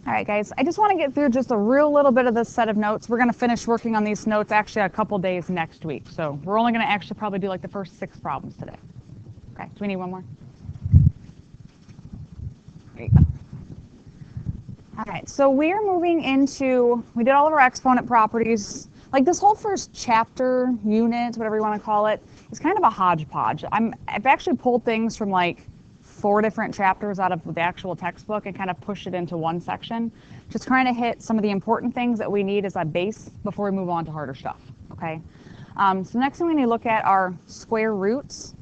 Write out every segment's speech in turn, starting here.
All right, guys, I just want to get through just a real little bit of this set of notes. We're going to finish working on these notes actually a couple days next week. So we're only going to actually probably do like the first 6 problems today. Okay, do we need one more? There you go. All right, so we are moving into, we did all of our exponent properties. Like this whole first chapter, unit, whatever you want to call it, is kind of a hodgepodge. I've actually pulled things from like 4 different chapters out of the actual textbook and kind of push it into one section. Just trying to hit some of the important things that we need as a base before we move on to harder stuff, okay? So next thing we need to look at are square roots.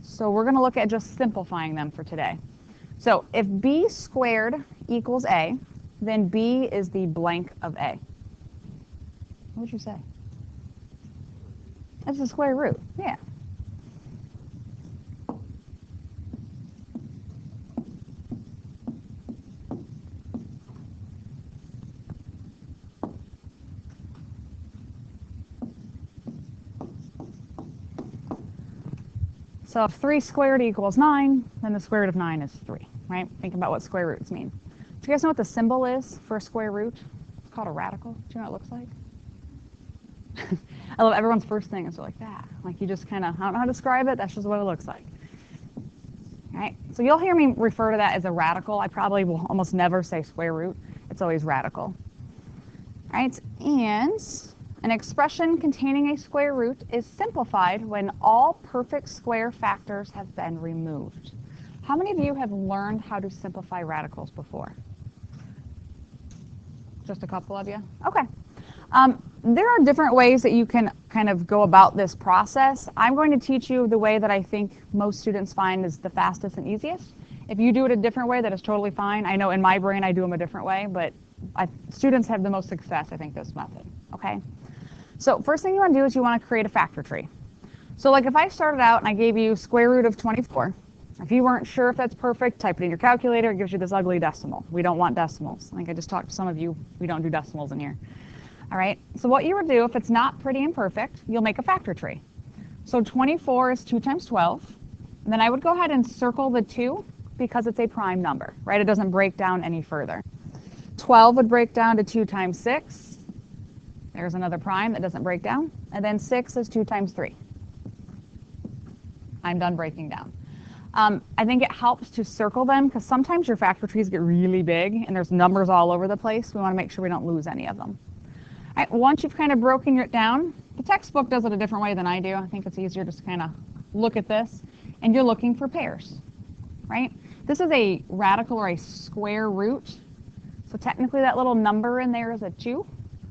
So we're going to look at just simplifying them for today. So if b squared equals a, then b is the blank of a. What would you say? That's the square root, yeah. So if 3 squared equals 9, then the square root of 9 is 3, right? Think about what square roots mean. Do you guys know what the symbol is for a square root? It's called a radical. Do you know what it looks like? I love everyone's first thing is like that. Like you just kind of, I don't know how to describe it, that's just what it looks like. All right, so you'll hear me refer to that as a radical. I probably will almost never say square root. It's always radical. All right, and an expression containing a square root is simplified when all perfect square factors have been removed. How many of you have learned how to simplify radicals before? Just a couple of you? Okay. There are different ways that you can kind of go about this process. I'm going to teach you the way that I think most students find is the fastest and easiest. If you do it a different way, that is totally fine. I know in my brain I do them a different way, but students have the most success, I think, this method. Okay? So first thing you want to do is you want to create a factor tree. So like if I started out and I gave you square root of 24, if you weren't sure if that's perfect, type it in your calculator. It gives you this ugly decimal. We don't want decimals. Like I just talked to some of you, we don't do decimals in here. All right, so what you would do if it's not pretty and perfect, you'll make a factor tree. So 24 is 2 times 12. And then I would go ahead and circle the 2 because it's a prime number, right? It doesn't break down any further. 12 would break down to 2 times 6. There's another prime that doesn't break down. And then 6 is 2 times 3. I'm done breaking down. I think it helps to circle them because sometimes your factor trees get really big and there's numbers all over the place. We want to make sure we don't lose any of them. All right, once you've kind of broken it down, the textbook does it a different way than I do. I think it's easier just to kind of look at this, and you're looking for pairs, right? This is a radical or a square root. So technically that little number in there is a 2,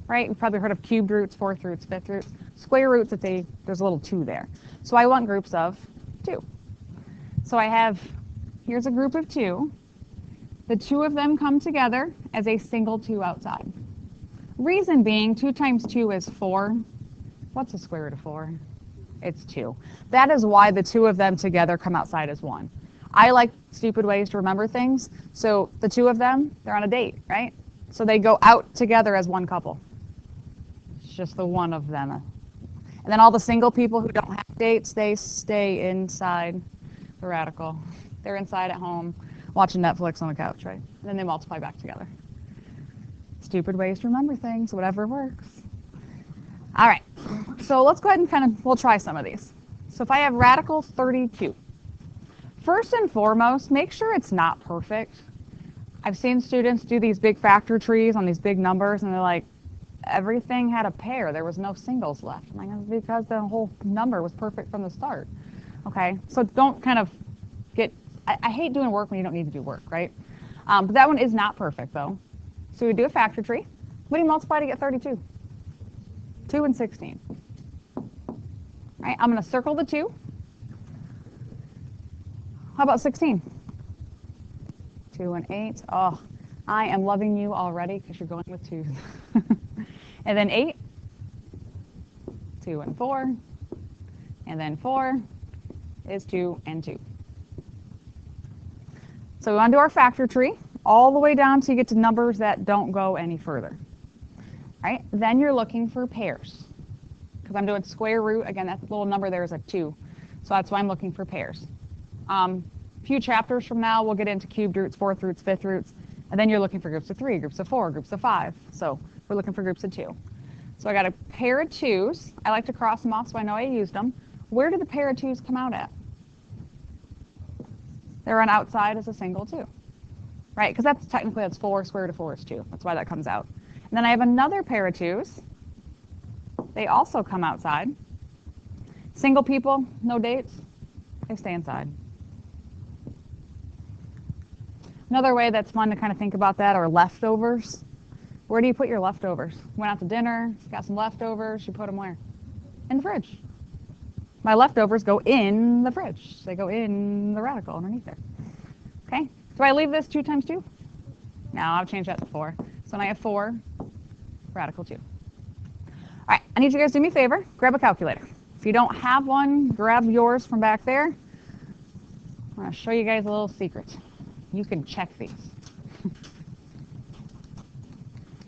right? You've probably heard of cubed roots, 4th roots, 5th roots. Square roots, there's a little 2 there. So I want groups of 2. So I have, here's a group of 2. The 2 of them come together as a single 2 outside. Reason being, 2 times 2 is 4. What's the square root of 4? It's 2. That is why the 2 of them together come outside as 1. I like stupid ways to remember things. So the 2 of them, they're on a date, right? So they go out together as one couple. It's just the one of them. And then all the single people who don't have dates, they stay inside the radical. They're inside at home watching Netflix on the couch, right? And then they multiply back together. Stupid ways to remember things, whatever works. All right, so let's go ahead and we'll try some of these. So if I have radical 32, first and foremost, make sure it's not perfect. I've seen students do these big factor trees on these big numbers, and they're like, everything had a pair. There was no singles left. I'm like, that's because the whole number was perfect from the start. Okay, so don't kind of get, I hate doing work when you don't need to do work, right? But that one is not perfect, though. So we do a factor tree. What do you multiply to get 32? 2 and 16. All right, I'm going to circle the 2. How about 16? 2 and 8. Oh, I am loving you already because you're going with 2s. And then 8. 2 and 4. And then 4 is 2 and 2. So we want to do our factor tree all the way down till you get to numbers that don't go any further. All right, then you're looking for pairs. Because I'm doing square root, again, that little number there is a 2. So that's why I'm looking for pairs. A few chapters from now, we'll get into cubed roots, 4th roots, 5th roots. And then you're looking for groups of 3, groups of 4, groups of 5. So we're looking for groups of 2. So I got a pair of 2s. I like to cross them off so I know I used them. Where did the pair of 2s come out at? They run outside as a single 2. Right? Because that's 4. Square root of 4 is 2. That's why that comes out. And then I have another pair of 2s. They also come outside. Single people, no dates, they stay inside. Another way that's fun to kind of think about that are leftovers. Where do you put your leftovers? Went out to dinner, got some leftovers, you put them where? In the fridge. My leftovers go in the fridge. They go in the radical underneath there. Okay, do I leave this 2 times 2? No, I'll change that to 4. So now I have 4, radical 2. All right, I need you guys to do me a favor, grab a calculator. If you don't have one, grab yours from back there. I'm going to show you guys a little secret. You can check these.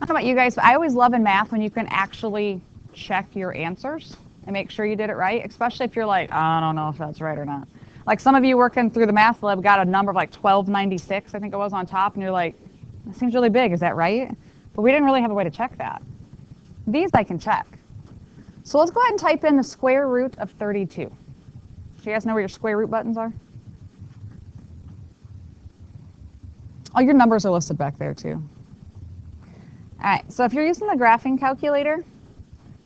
I don't know about you guys, but I always love in math when you can actually check your answers and make sure you did it right, especially if you're like, I don't know if that's right or not. Like some of you working through the math lab got a number of like 1296, I think it was on top, and you're like, that seems really big, is that right? But we didn't really have a way to check that. These I can check. So let's go ahead and type in the square root of 32. Do you guys know where your square root buttons are? Oh, your numbers are listed back there too. All right, so if you're using the graphing calculator,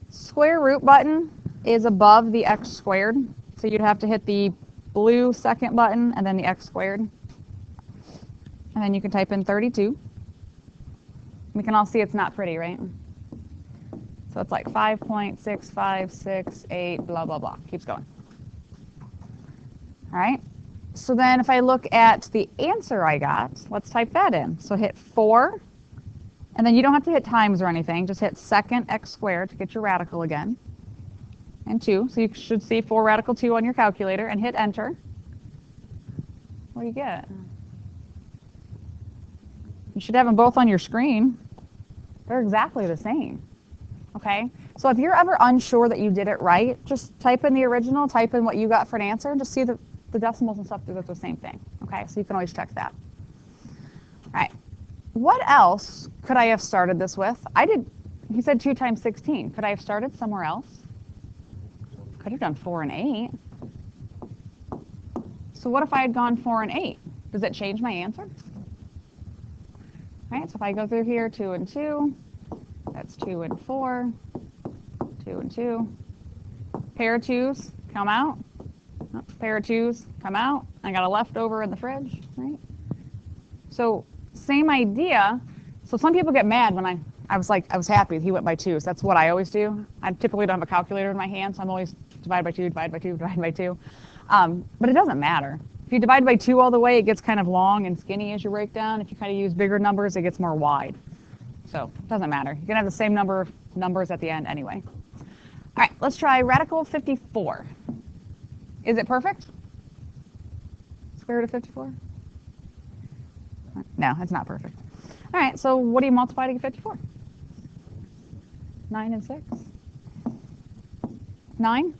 square root button is above the x squared. So you'd have to hit the blue second button and then the x squared. And then you can type in 32. We can all see it's not pretty, right? So it's like 5.6568, blah, blah, blah. Keeps going. All right. So then if I look at the answer I got, let's type that in. So hit 4. And then you don't have to hit times or anything. Just hit second x squared to get your radical again. And 2. So you should see 4 radical 2 on your calculator and hit enter. What do you get? You should have them both on your screen. They're exactly the same. Okay, so if you're ever unsure that you did it right, just type in the original, type in what you got for an answer, and just see the decimals and stuff do the same thing. Okay, so you can always check that. All right, what else could I have started this with? He said 2 times 16. Could I have started somewhere else? Could have done 4 and 8. So what if I had gone 4 and 8? Does it change my answer? All right, so if I go through here, 2 and 2, that's 2 and 4, 2 and 2. Pair of 2s come out. Oh, pair of 2s come out. I got a leftover in the fridge, right? So same idea. So some people get mad when I was happy he went by 2s. That's what I always do. I typically don't have a calculator in my hand, so I'm always divide by 2, divide by 2, divide by 2. But it doesn't matter. If you divide by 2 all the way, it gets kind of long and skinny as you break down. If you kind of use bigger numbers, it gets more wide. So it doesn't matter. You can have the same number of numbers at the end anyway. All right, let's try radical 54. Is it perfect? Square root of 54? No, it's not perfect. All right, so what do you multiply to get 54? 9 and 6? 9?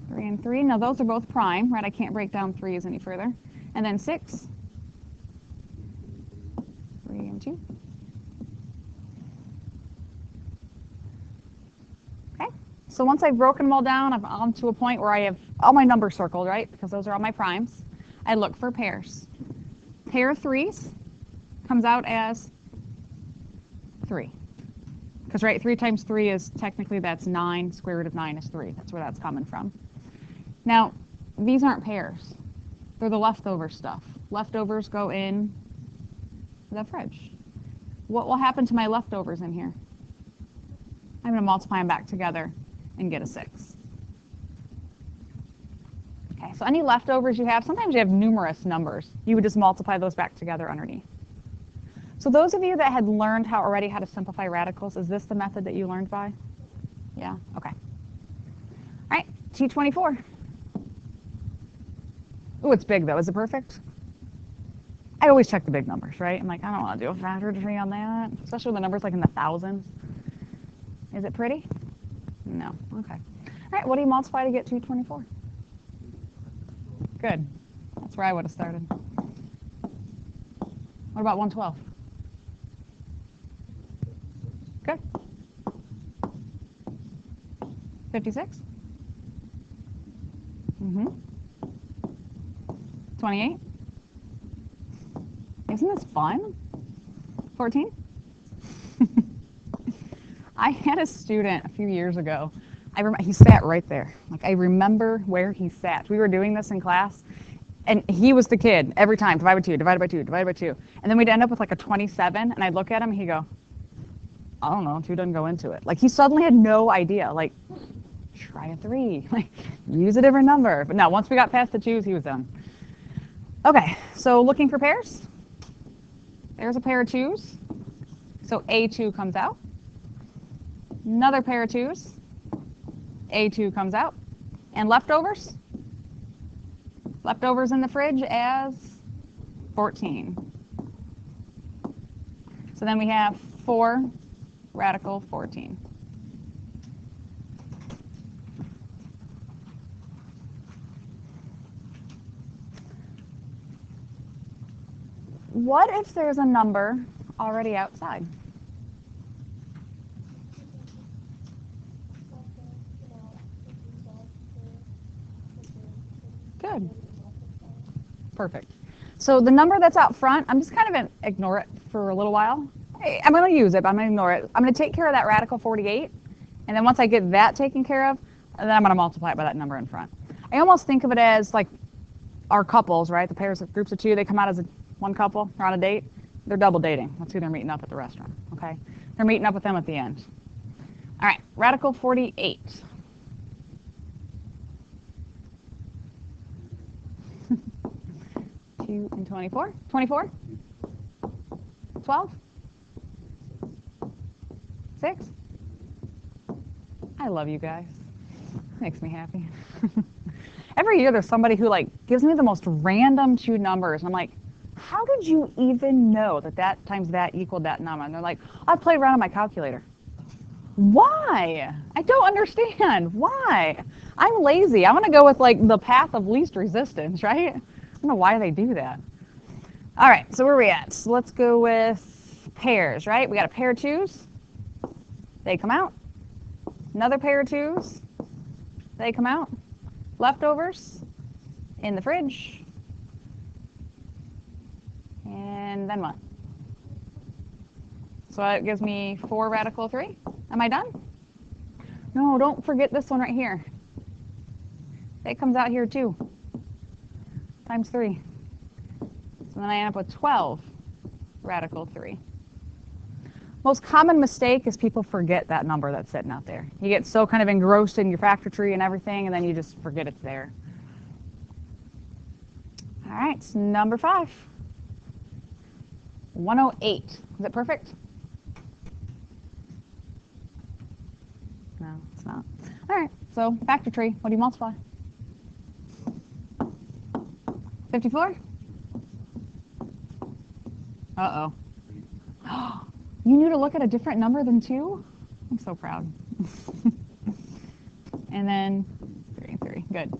3 and 3. Now those are both prime, right? I can't break down 3's any further. And then 6. 3 and 2. So once I've broken them all down, I'm to a point where I have all my numbers circled, right? Because those are all my primes. I look for pairs. Pair of 3's comes out as 3. Because, right, 3 times 3 is technically that's 9. Square root of 9 is 3. That's where that's coming from. Now, these aren't pairs. They're the leftover stuff. Leftovers go in the fridge. What will happen to my leftovers in here? I'm going to multiply them back together and get a 6. Okay, so any leftovers you have, sometimes you have numerous numbers. You would just multiply those back together underneath. So those of you that had learned already how to simplify radicals, is this the method that you learned by? Yeah, okay. All right, T24. Oh, it's big though. Is it perfect? I always check the big numbers, right? I'm like, I don't want to do a factor tree on that, especially when the numbers like in the thousands. Is it pretty? No. Okay. All right, what do you multiply to get 224? Good. That's where I would have started. What What about 112? Good. 56? Mm-hmm. 28? Isn't this fun? 14? I had a student a few years ago. I remember he sat right there. Like, I remember where he sat. We were doing this in class, and he was the kid every time. Divide by 2, divide by 2, divide by 2. And then we'd end up with like a 27, and I'd look at him, and he'd go, I don't know, 2 doesn't go into it. Like, he suddenly had no idea. Like, try a 3. Like, use a different number. But no, once we got past the 2s, he was done. Okay, so looking for pairs. There's a pair of 2s. So A2 comes out. Another pair of 2s. A2 comes out. And leftovers? Leftovers in the fridge as 14. So then we have 4 radical 14. What if there's a number already outside? Good. Perfect. So the number that's out front, I'm just kind of going to ignore it for a little while. I'm going to use it, but I'm going to ignore it. I'm going to take care of that radical 48. And then once I get that taken care of, then I'm going to multiply it by that number in front. I almost think of it as like our couples, right? The pairs of groups of 2, they come out as one couple, they're on a date. They're double dating. That's who they're meeting up at the restaurant, okay? They're meeting up with them at the end. All right, radical 48. Two and 24. 24? 12? 6? I love you guys. Makes me happy. Every year there's somebody who like gives me the most random 2 numbers. And I'm like, how did you even know that that times that equaled that number? And they're like, I played around on my calculator. Why? I don't understand. Why? I'm lazy. I want to go with like the path of least resistance, right? I don't know why they do that. All right, so where are we at? So let's go with pairs, right? We got a pair of 2s. They come out. Another pair of 2s. They come out. Leftovers in the fridge. And then what? So that gives me 4 radical 3. Am I done? No, don't forget this one right here. It comes out here too. Times 3. So then I end up with 12 radical 3. Most common mistake is people forget that number that's sitting out there. You get so kind of engrossed in your factor tree and everything, and then you just forget it's there. All right, number 5. 108. Is it perfect? No, it's not. All right, so factor tree. What do you multiply? 54? Uh-oh. You knew to look at a different number than 2? I'm so proud. And then 3. Good.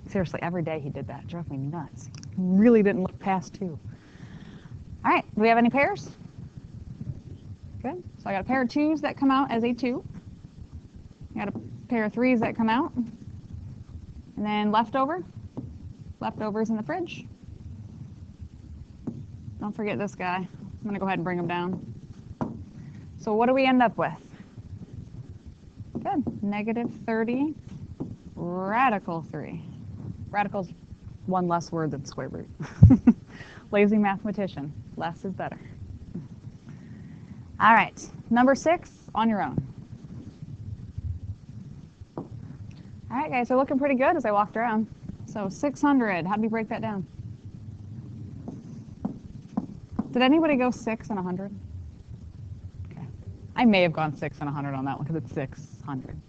Seriously, every day he did that. It drove me nuts. He really didn't look past 2. All right, do we have any pairs? Good. So I got a pair of 2s that come out as a 2. I got a pair of 3s that come out. And then leftovers in the fridge. Don't forget this guy. I'm going to go ahead and bring him down. So what do we end up with? Good. Negative 30 radical 3. Radical's one less word than square root. Lazy mathematician. Less is better. All right. Number 6 on your own. All right, guys, we're looking pretty good as I walked around. So 600. How did we break that down? Did anybody go 6 and 100? Okay. I may have gone 6 and 100 on that one because it's 600.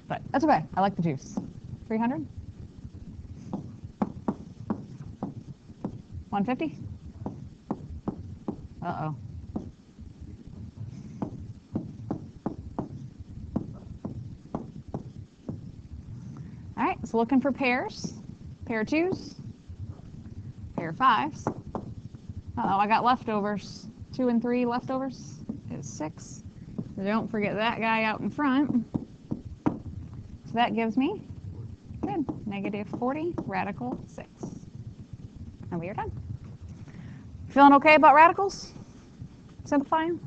But that's okay. I like the juice. 300? 150? Uh-oh. All right, so looking for pairs. Pair of 2s, pair of 5s. Uh-oh, I got leftovers. 2 and 3 leftovers is 6. Don't forget that guy out in front. So that gives me, good, negative 40, radical 6. And we are done. Feeling okay about radicals? Simplifying?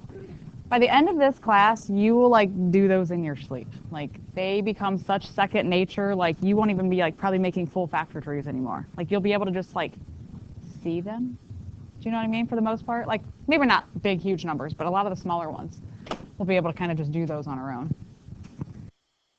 By the end of this class, you will like do those in your sleep. Like they become such second nature, like you won't even be like probably making full factor trees anymore. Like you'll be able to just like see them. Do you know what I mean? For the most part, like maybe not big, huge numbers, but a lot of the smaller ones, we'll be able to kind of just do those on our own.